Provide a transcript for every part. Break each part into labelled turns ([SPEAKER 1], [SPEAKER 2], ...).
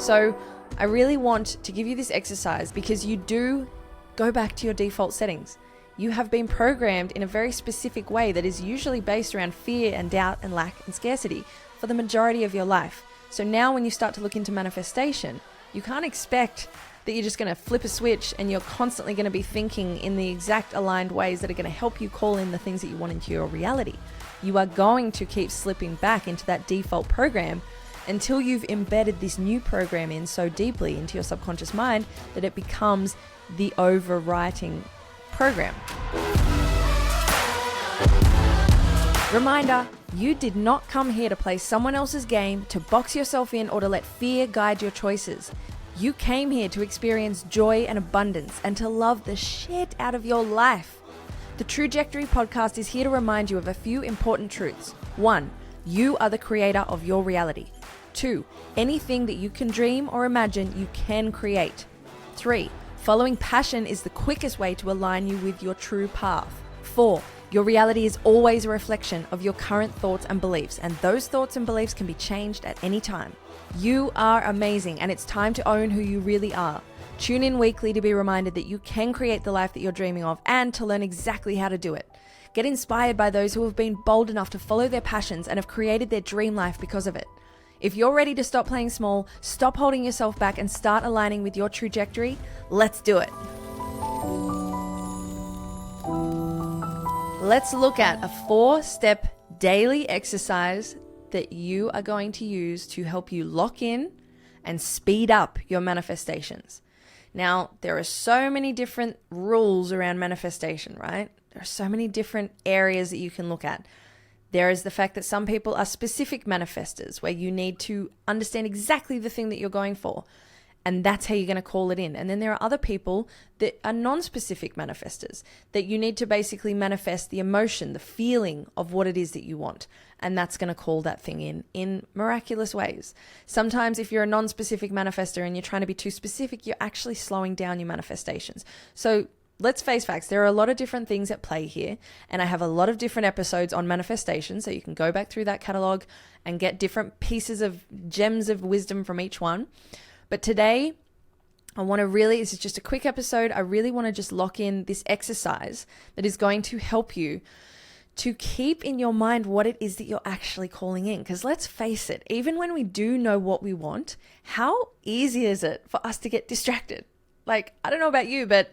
[SPEAKER 1] So I really want to give you this exercise because you do go back to your default settings. You have been programmed in a very specific way that is usually based around fear and doubt and lack and scarcity for the majority of your life. So now when you start to look into manifestation, you can't expect that you're just going to flip a switch and you're constantly going to be thinking in the exact aligned ways that are going to help you call in the things that you want into your reality. You are going to keep slipping back into that default program until you've embedded this new program in so deeply into your subconscious mind that it becomes the overwriting program. Reminder, you did not come here to play someone else's game, to box yourself in, or to let fear guide your choices. You came here to experience joy and abundance and to love the shit out of your life. The Trajectory podcast is here to remind you of a few important truths. 1, you are the creator of your reality. 2, anything that you can dream or imagine, you can create. 3, following passion is the quickest way to align you with your true path. 4, your reality is always a reflection of your current thoughts and beliefs, and those thoughts and beliefs can be changed at any time. You are amazing, and it's time to own who you really are. Tune in weekly to be reminded that you can create the life that you're dreaming of and to learn exactly how to do it. Get inspired by those who have been bold enough to follow their passions and have created their dream life because of it. If you're ready to stop playing small, stop holding yourself back, and start aligning with your trajectory, let's do it. Let's look at a 4-step daily exercise that you are going to use to help you lock in and speed up your manifestations. Now, there are so many different rules around manifestation, right? There are so many different areas that you can look at. There is the fact that some people are specific manifestors, where you need to understand exactly the thing that you're going for, and that's how you're going to call it in. And then there are other people that are non-specific manifestors, that you need to basically manifest the emotion, the feeling of what it is that you want, and that's going to call that thing in miraculous ways. Sometimes if you're a non-specific manifestor and you're trying to be too specific, you're actually slowing down your manifestations. So let's face facts, there are a lot of different things at play here, and I have a lot of different episodes on manifestation, so you can go back through that catalog and get different pieces of gems of wisdom from each one. But today, this is just a quick episode. I really want to just lock in this exercise that is going to help you to keep in your mind what it is that you're actually calling in. Because let's face it, even when we do know what we want, how easy is it for us to get distracted? Like, I don't know about you, but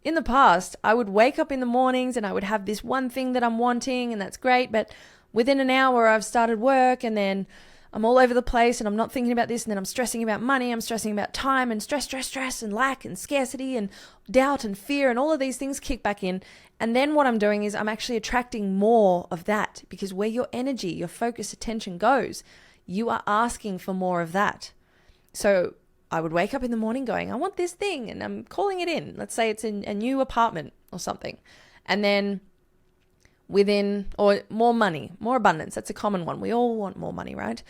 [SPEAKER 1] in the past, I would wake up in the mornings and I would have this one thing that I'm wanting, and that's great. But within an hour, I've started work, and then I'm all over the place, and I'm not thinking about this, and then I'm stressing about money, I'm stressing about time, and stress, and lack, and scarcity, and doubt, and fear, and all of these things kick back in. And then what I'm doing is I'm actually attracting more of that, because where your energy, your focus, attention goes, you are asking for more of that. So I would wake up in the morning going, I want this thing, and I'm calling it in. Let's say it's in a new apartment or something. And then or more money, more abundance. That's a common one. We all want more money, right?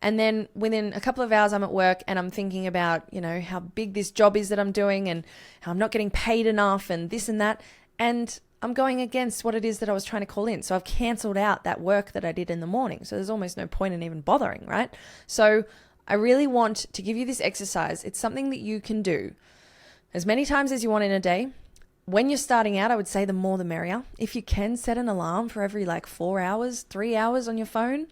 [SPEAKER 1] And then within a couple of hours, I'm at work and I'm thinking about, how big this job is that I'm doing and how I'm not getting paid enough and this and that. And I'm going against what it is that I was trying to call in. So I've canceled out that work that I did in the morning. So there's almost no point in even bothering, right? So I really want to give you this exercise. It's something that you can do as many times as you want in a day. When you're starting out, I would say the more the merrier. If you can, set an alarm for every 4 hours, 3 hours on your phone,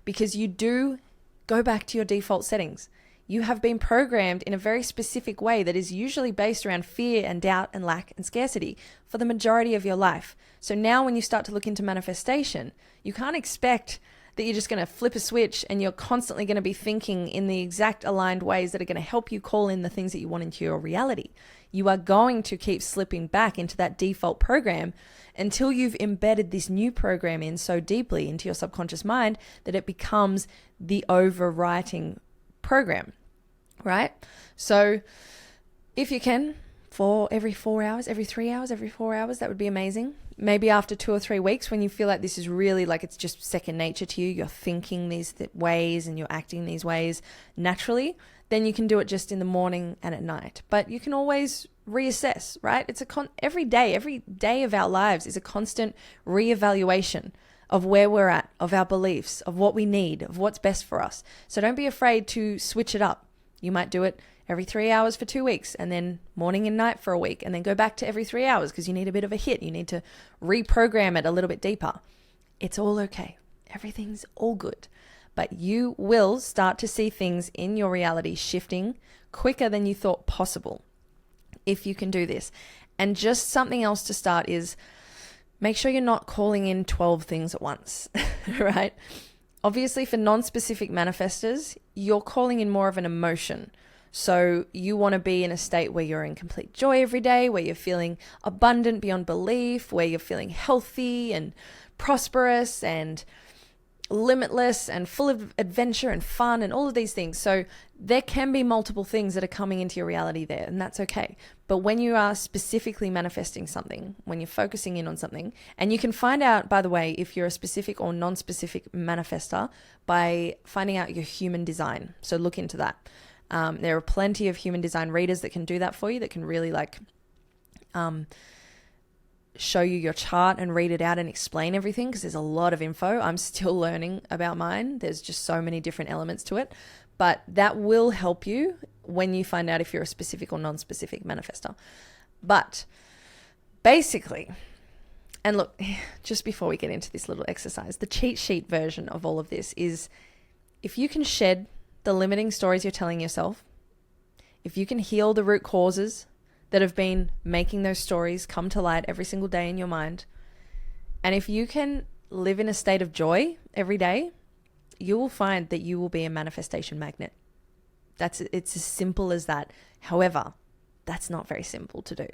[SPEAKER 1] because you do go back to your default settings. You have been programmed in a very specific way that is usually based around fear and doubt and lack and scarcity for the majority of your life. So now when you start to look into manifestation, you can't expect that you're just going to flip a switch and you're constantly going to be thinking in the exact aligned ways that are going to help you call in the things that you want into your reality. You are going to keep slipping back into that default program until you've embedded this new program in so deeply into your subconscious mind that it becomes the overwriting program, right? So if you can, for every 4 hours, every 3 hours, every 4 hours, that would be amazing. Maybe after 2 or 3 weeks, when you feel like this is really it's just second nature to you, you're thinking these ways and you're acting these ways naturally, then you can do it just in the morning and at night. But you can always reassess, right? It's every day of our lives is a constant reevaluation of where we're at, of our beliefs, of what we need, of what's best for us. So don't be afraid to switch it up. You might do it every 3 hours for 2 weeks, and then morning and night for a week, and then go back to every 3 hours because you need a bit of a hit. You need to reprogram it a little bit deeper. It's all okay. Everything's all good. But you will start to see things in your reality shifting quicker than you thought possible if you can do this. And just something else to start is make sure you're not calling in 12 things at once, right? Obviously, for non-specific manifestors, you're calling in more of an emotion. So you want to be in a state where you're in complete joy every day, where you're feeling abundant beyond belief, where you're feeling healthy and prosperous and limitless and full of adventure and fun and all of these things. So there can be multiple things that are coming into your reality there, and that's okay. But when you are specifically manifesting something, when you're focusing in on something, and you can find out, by the way, if you're a specific or non-specific manifestor by finding out your human design. So look into that. There are plenty of human design readers that can do that for you, that can really show you your chart and read it out and explain everything, because there's a lot of info. I'm still learning about mine. There's just so many different elements to it. But that will help you when you find out if you're a specific or non-specific manifestor. But basically, and look, just before we get into this little exercise, the cheat sheet version of all of this is, if you can shed the limiting stories you're telling yourself, if you can heal the root causes that have been making those stories come to light every single day in your mind, and if you can live in a state of joy every day, you will find that you will be a manifestation magnet. It's as simple as that. However, that's not very simple to do.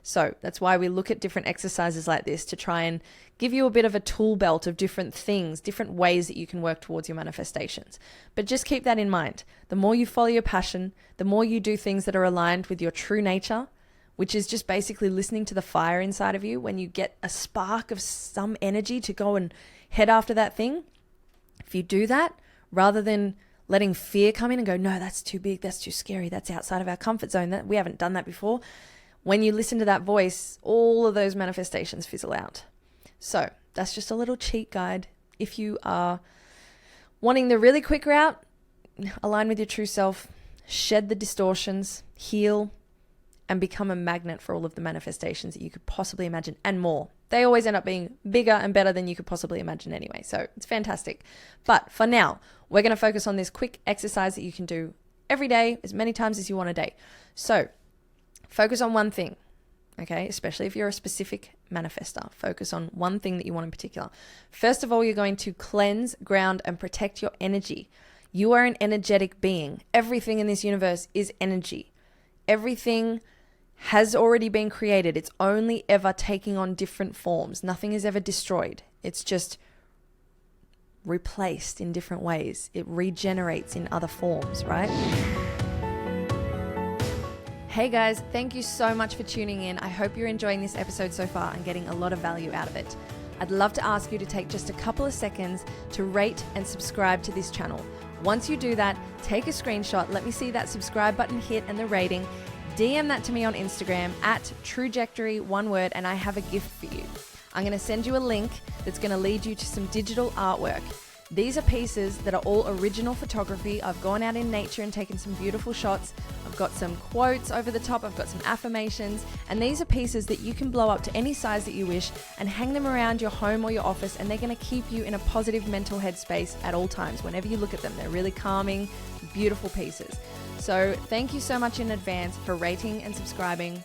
[SPEAKER 1] So that's why we look at different exercises like this, to try and give you a bit of a tool belt of different things, different ways that you can work towards your manifestations. But just keep that in mind. The more you follow your passion, the more you do things that are aligned with your true nature, which is just basically listening to the fire inside of you. When you get a spark of some energy to go and head after that thing, if you do that, rather than letting fear come in and go, no, that's too big, that's too scary, that's outside of our comfort zone, that we haven't done that before. When you listen to that voice, all of those manifestations fizzle out. So that's just a little cheat guide. If you are wanting the really quick route, align with your true self, shed the distortions, heal, and become a magnet for all of the manifestations that you could possibly imagine, and more. They always end up being bigger and better than you could possibly imagine anyway. So it's fantastic. But for now, we're going to focus on this quick exercise that you can do every day, as many times as you want a day. So focus on one thing, okay? Especially if you're a specific manifestor. Focus on one thing that you want in particular. First of all, you're going to cleanse, ground, and protect your energy. You are an energetic being. Everything in this universe is energy. Everything has already been created. It's only ever taking on different forms. Nothing is ever destroyed. It's just replaced in different ways. It regenerates in other forms, right? Hey guys, thank you so much for tuning in. I hope you're enjoying this episode so far and getting a lot of value out of it. I'd love to ask you to take just a couple of seconds to rate and subscribe to this channel. Once you do that, take a screenshot, let me see that subscribe button hit and the rating. DM that to me on Instagram at Trujectory, one word, and I have a gift for you. I'm going to send you a link that's going to lead you to some digital artwork. These are pieces that are all original photography. I've gone out in nature and taken some beautiful shots. I've got some quotes over the top. I've got some affirmations. And these are pieces that you can blow up to any size that you wish and hang them around your home or your office, and they're going to keep you in a positive mental headspace at all times. Whenever you look at them, they're really calming, beautiful pieces. So thank you so much in advance for rating and subscribing.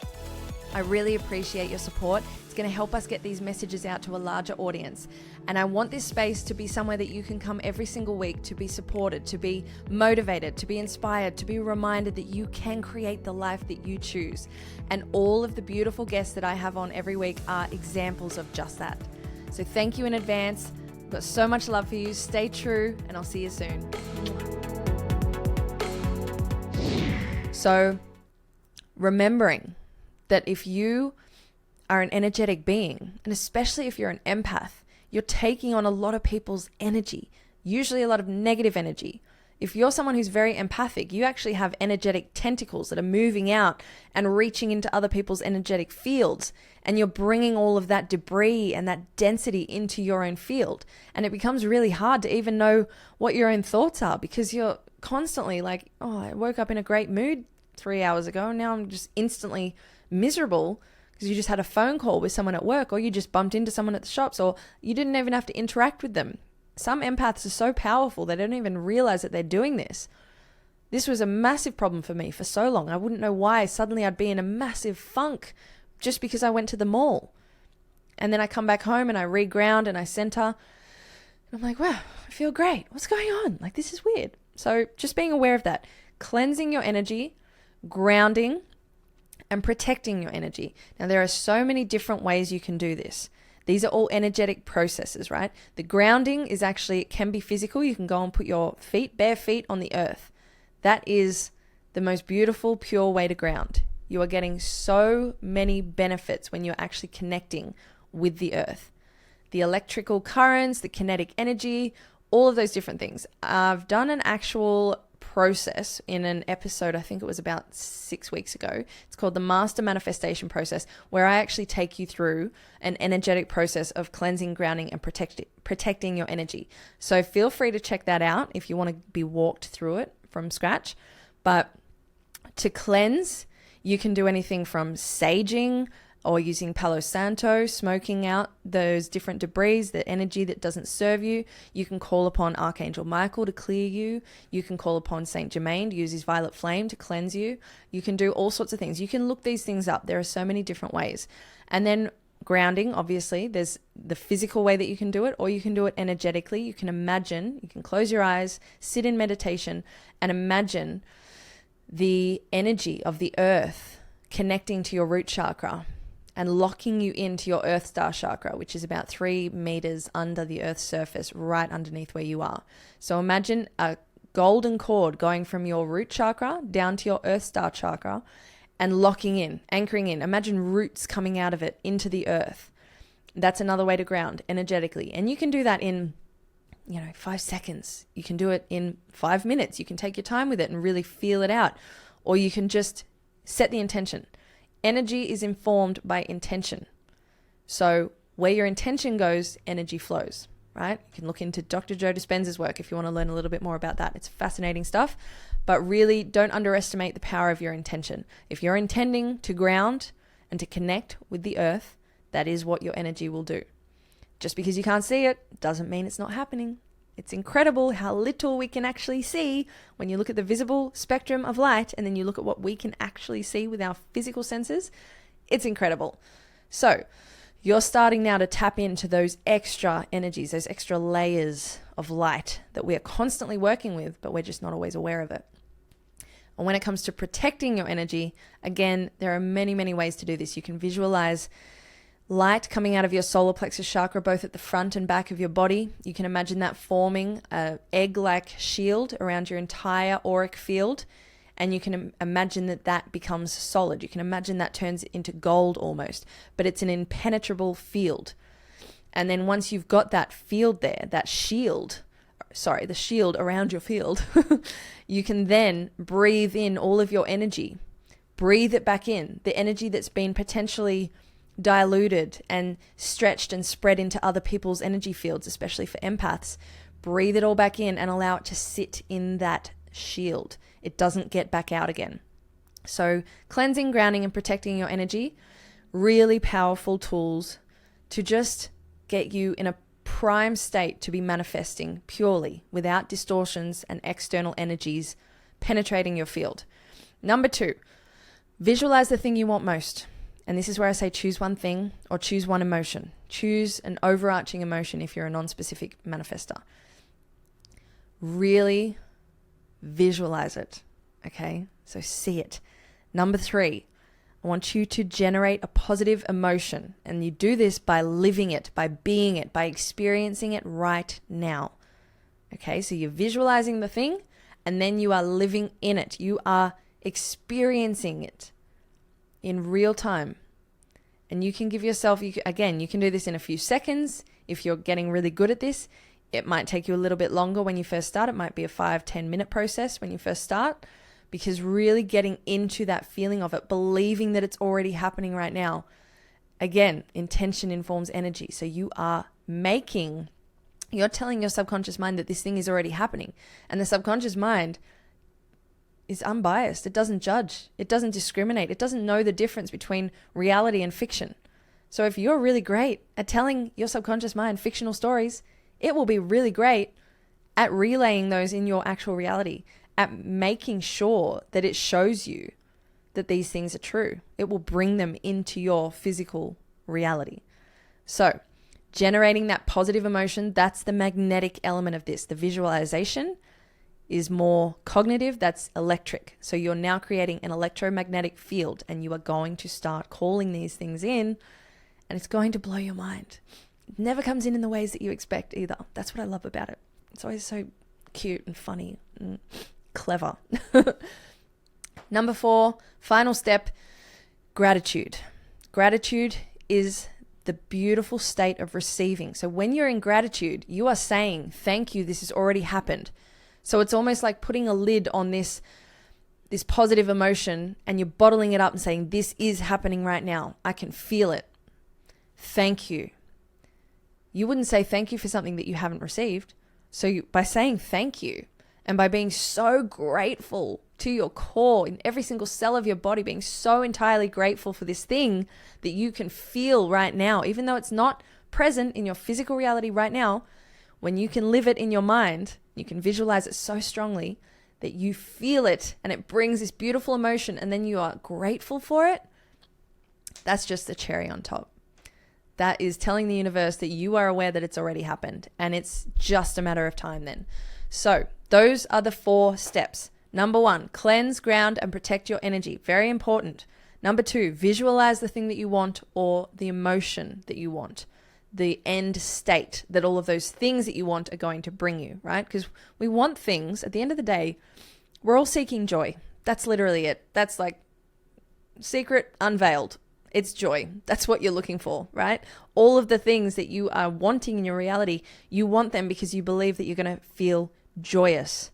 [SPEAKER 1] I really appreciate your support. It's going to help us get these messages out to a larger audience. And I want this space to be somewhere that you can come every single week to be supported, to be motivated, to be inspired, to be reminded that you can create the life that you choose. And all of the beautiful guests that I have on every week are examples of just that. So thank you in advance. I've got so much love for you. Stay true, and I'll see you soon. So remembering that if you are an energetic being, and especially if you're an empath, you're taking on a lot of people's energy, usually a lot of negative energy. If you're someone who's very empathic, you actually have energetic tentacles that are moving out and reaching into other people's energetic fields, and you're bringing all of that debris and that density into your own field. And it becomes really hard to even know what your own thoughts are, because you're constantly like, oh, I woke up in a great mood 3 hours ago and now I'm just instantly miserable because you just had a phone call with someone at work, or you just bumped into someone at the shops, or you didn't even have to interact with them. Some empaths are so powerful they don't even realize that they're doing this. This was a massive problem for me for so long. I wouldn't know why suddenly I'd be in a massive funk just because I went to the mall. And then I come back home and I reground and I center. And I'm like, wow, I feel great. What's going on? Like, this is weird. So just being aware of that. Cleansing your energy, grounding, and protecting your energy. Now, there are so many different ways you can do this. These are all energetic processes, right? The grounding is actually, it can be physical. You can go and put your feet, bare feet, on the earth. That is the most beautiful, pure way to ground. You are getting so many benefits when you're actually connecting with the earth. The electrical currents, the kinetic energy, all of those different things. I've done an actual process in an episode, I think it was about 6 weeks ago. It's called the Master Manifestation Process, where I actually take you through an energetic process of cleansing, grounding, and protecting your energy. So feel free to check that out if you want to be walked through it from scratch. But to cleanse, you can do anything from saging or using Palo Santo, smoking out those different debris, the energy that doesn't serve you. You can call upon Archangel Michael to clear you. You can call upon Saint Germain to use his violet flame to cleanse you. You can do all sorts of things. You can look these things up. There are so many different ways. And then grounding, obviously, there's the physical way that you can do it, or you can do it energetically. You can imagine, you can close your eyes, sit in meditation, and imagine the energy of the earth connecting to your root chakra and locking you into your earth star chakra, which is about 3 meters under the earth's surface, right underneath where you are. So imagine a golden cord going from your root chakra down to your earth star chakra and locking in, anchoring in. Imagine roots coming out of it into the earth. That's another way to ground energetically. And you can do that in 5 seconds. You can do it in 5 minutes. You can take your time with it and really feel it out. Or you can just set the intention. Energy is informed by intention. So where your intention goes, energy flows, right? You can look into Dr. Joe Dispenza's work if you want to learn a little bit more about that. It's fascinating stuff, but really don't underestimate the power of your intention. If you're intending to ground and to connect with the earth, that is what your energy will do. Just because you can't see it doesn't mean it's not happening. It's incredible how little we can actually see when you look at the visible spectrum of light and then you look at what we can actually see with our physical senses. It's incredible. So you're starting now to tap into those extra energies, those extra layers of light that we are constantly working with, but we're just not always aware of it. And when it comes to protecting your energy, again, there are many, many ways to do this. You can visualize light coming out of your solar plexus chakra, both at the front and back of your body. You can imagine that forming an egg-like shield around your entire auric field, and you can imagine that becomes solid. You can imagine that turns into gold almost, but it's an impenetrable field. And then once you've got that field there, the shield around your field, you can then breathe in all of your energy. Breathe it back in, the energy that's been potentially diluted and stretched and spread into other people's energy fields, especially for empaths. Breathe it all back in and allow it to sit in that shield. It doesn't get back out again. So cleansing, grounding, and protecting your energy, really powerful tools to just get you in a prime state to be manifesting purely without distortions and external energies penetrating your field. Number 2, visualize the thing you want most. And this is where I say choose one thing or choose one emotion. Choose an overarching emotion if you're a non-specific manifestor. Really visualize it, okay? So see it. Number 3, I want you to generate a positive emotion. And you do this by living it, by being it, by experiencing it right now. Okay, so you're visualizing the thing and then you are living in it. You are experiencing it in real time. And you can give yourself, you can do this in a few seconds. If you're getting really good at this, it might take you a little bit longer when you first start. It might be a 5-10 minute process when you first start, because really getting into that feeling of it, believing that it's already happening right now. Again, intention informs energy. So you are making You're telling your subconscious mind that this thing is already happening. And the subconscious mind is unbiased. It doesn't judge. It doesn't discriminate. It doesn't know the difference between reality and fiction. So if you're really great at telling your subconscious mind fictional stories, it will be really great at relaying those in your actual reality, at making sure that it shows you that these things are true. It will bring them into your physical reality. So generating that positive emotion, that's the magnetic element of this. The visualization is more cognitive, that's electric. So you're now creating an electromagnetic field, and you are going to start calling these things in, and it's going to blow your mind. It never comes in the ways that you expect either. That's what I love about it. It's always so cute and funny and clever. Number 4, final step, gratitude. Gratitude is the beautiful state of receiving. So when you're in gratitude, you are saying, thank you, this has already happened. So it's almost like putting a lid on this positive emotion, and you're bottling it up and saying, this is happening right now. I can feel it. Thank you. You wouldn't say thank you for something that you haven't received. So by saying thank you, and by being so grateful to your core, in every single cell of your body, being so entirely grateful for this thing that you can feel right now, even though it's not present in your physical reality right now, when you can live it in your mind, you can visualize it so strongly that you feel it and it brings this beautiful emotion, and then you are grateful for it. That's just the cherry on top. That is telling the universe that you are aware that it's already happened, and it's just a matter of time then. So those are the 4 steps. Number 1, cleanse, ground, and protect your energy. Very important. Number 2, visualize the thing that you want, or the emotion that you want, the end state that all of those things that you want are going to bring you, right? Because we want things. At the end of the day, we're all seeking joy. That's literally it. That's like secret unveiled. It's joy. That's what you're looking for, right? All of the things that you are wanting in your reality, you want them because you believe that you're going to feel joyous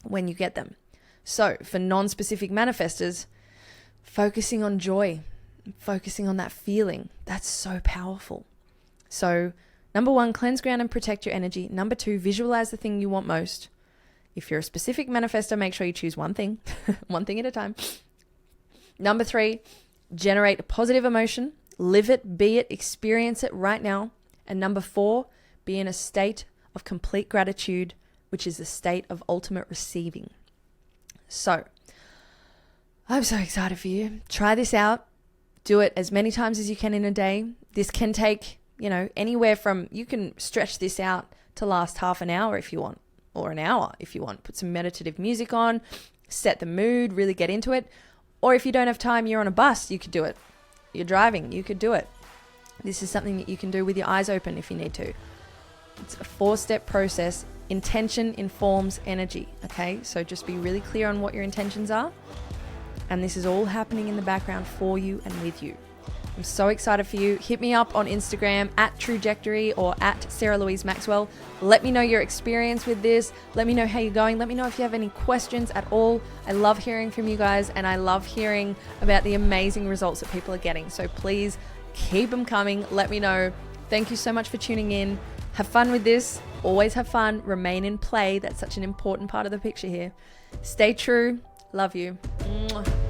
[SPEAKER 1] when you get them. So for non-specific manifestors, focusing on joy, focusing on that feeling, that's so powerful. So number 1, cleanse, ground, and protect your energy. Number 2, visualize the thing you want most. If you're a specific manifestor, make sure you choose one thing, one thing at a time. Number 3, generate a positive emotion, live it, be it, experience it right now. And number 4, be in a state of complete gratitude, which is the state of ultimate receiving. So I'm so excited for you. Try this out. Do it as many times as you can in a day. This can take, anywhere from, you can stretch this out to last half an hour if you want, or an hour if you want. Put some meditative music on, set the mood, really get into it. Or if you don't have time, you're on a bus, you could do it. You're driving, you could do it. This is something that you can do with your eyes open if you need to. It's a 4-step process. Intention informs energy, okay? So just be really clear on what your intentions are. And this is all happening in the background for you and with you. I'm so excited for you. Hit me up on Instagram @Trujectory or @Sarah Louise Maxwell. Let me know your experience with this. Let me know how you're going. Let me know if you have any questions at all. I love hearing from you guys, and I love hearing about the amazing results that people are getting. So please keep them coming. Let me know. Thank you so much for tuning in. Have fun with this. Always have fun. Remain in play. That's such an important part of the picture here. Stay true. Love you. Mwah.